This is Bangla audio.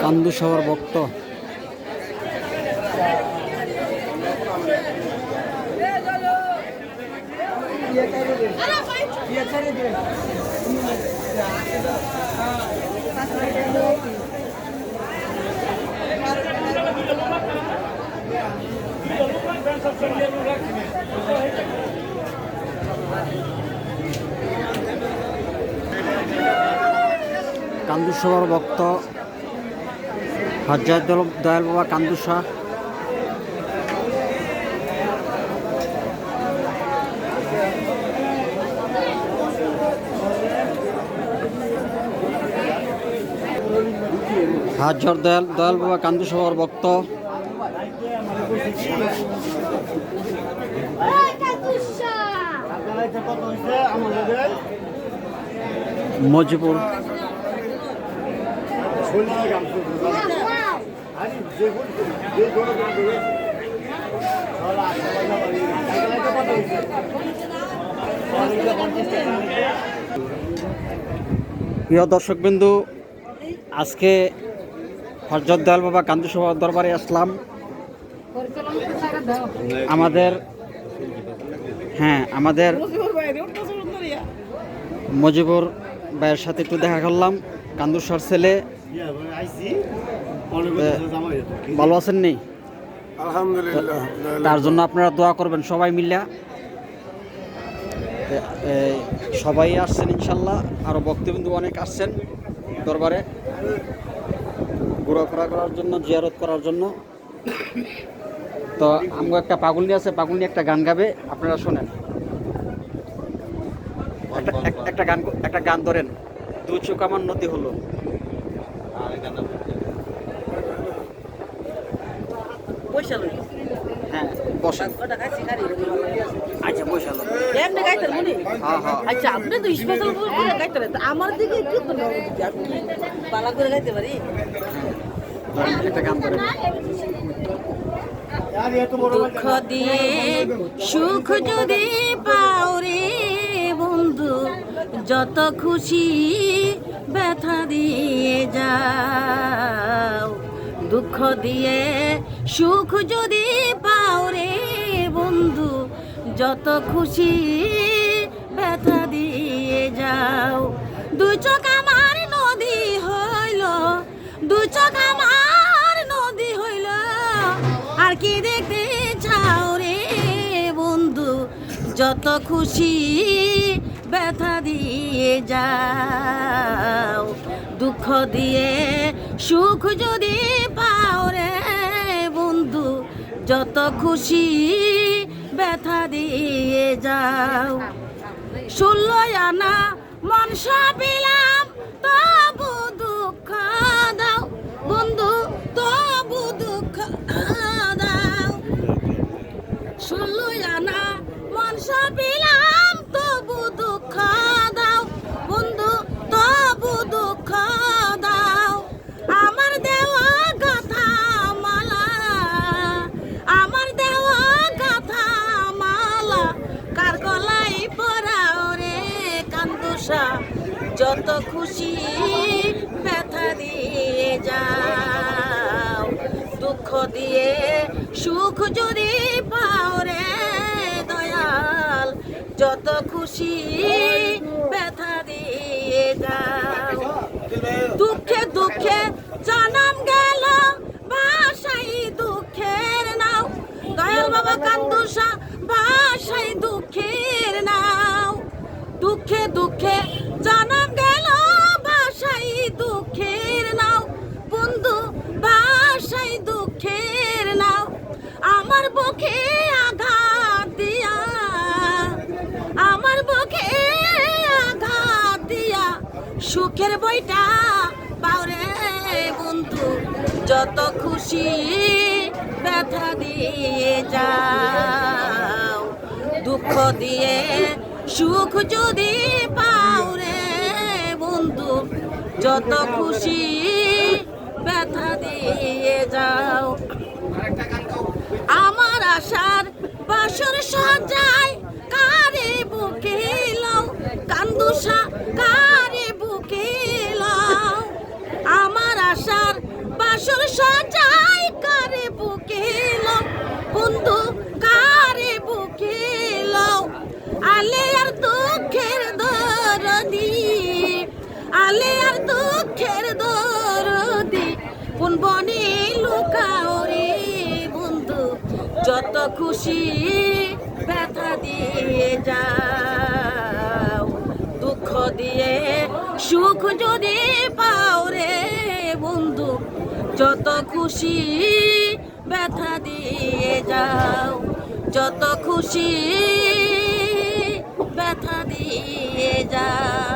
কান্দু সবার ভক্ত। কান্দু সবার ভক্ত হযরত দয়াল বাবা কান্দু শাহ। হযরত দয়াল বাবা কান্দু সবার ভক্ত। মজিপুর প্রিয় দর্শকবিন্দু, আজকে হযরত দয়াল বাবা কান্দু সবার দরবারে আসলাম। আমাদের মজিবুর ভাইয়ের সাথে একটু দেখা করলাম। কান্দু শাহর ছেলে। ভালো আছেন নি? আলহামদুলিল্লাহ। তার জন্য আপনারা দোয়া করবেন সবাই মিল্লা। সবাই আসছেন ইনশাল্লাহ, আরো বক্তবিন্দু অনেক আসছেন দরবারে ঘোরাফেরা করার জন্য, জিয়ারত করার জন্য। তো আমগো একটা পাগলনি আছে, পাগলনি একটা গান গাবে, আপনারা শোনেন। একটা গান ধরেন, দু চোখ আমার নদী হলো। হ্যাঁ বসেন। আচ্ছা বসালো। আচ্ছা আপনি তো স্পেশাল করে গাইতে পারেন, আমার দিকে একটু তো পালা করে গাইতে পারি। একটা গান ধরেন। দুঃখ দিয়ে সুখ যদি পাও রে বন্ধু, যত খুশি ব্যথা দিয়ে যাও। দুঃখ দিয়ে সুখ যদি পাও রে বন্ধু, যত খুশি ব্যথা দিয়ে যাও। দুই চোখ আমার নদী হইল, দুই চোখ আমার নদী হইল, আর কি দেখতে চাও রে বন্ধু, যত খুশি ব্যথা দিয়ে যাও। দুঃখ দিয়ে সুখ যদি পাও রে বন্ধু, যত খুশি ব্যথা দিয়ে যাও। 16 আনা মনসা পেলাম, তবু দুঃখ দাও বন্ধু, তবু দুঃখ দাও। 16 আনা মনসা পেলাম, তবু দুঃখ দাও বন্ধু, তবু দুঃখ দাও। আমার দেওয়া কথা মালা, আমার দেওয়া কথা মালা, কার গলায় পরাও রে কান্দু শাহ, যত খুশি ব্যথা দিয়ে যাও। দুঃখ দিয়ে সুখ যদি পাও রে দয়াল, যত খুশি ব্যথা দিয়ে যাও। দুঃখে দুঃখে জনম গেল, ভাষাই দুঃখের নাও। দয়াল বাবা কান্দু শাহ ভাষাই দুঃখের নাও। দুঃখে দুঃখে জনম গেল, ভাষাই দুঃখের নাও বন্ধু, ভাষাই দুঃখের নাও। আমার বুকে আঘাত দিয়া, আমার বুকে আঘাত দিয়া, সুখের বইটা পাওরে বন্ধু, যত খুশি ব্যথা দিয়ে যাও। দুঃখ দিয়ে সুখ যদি পাওরে বন্ধু, যত খুশি ব্যথা দিয়ে যাও। আমার আশার বাসর সাজায়, কারে বুকে লাও কান্দু শাহ, কারে বুকে লাও। বাসর সাজাই কারে বুকে লও বন্ধু কারে বুকে লও আলে আর দুঃখের দরদি আলে আর দুঃখের দরদি কোন বনে লুকাও রে বন্ধু যত খুশি ব্যথা দিয়ে যাও দুঃখ দিয়ে সুখ যদি পাও রে বন্ধু যত খুশি ব্যথা দিয়ে যাও যত খুশি ব্যথা দিয়ে যাও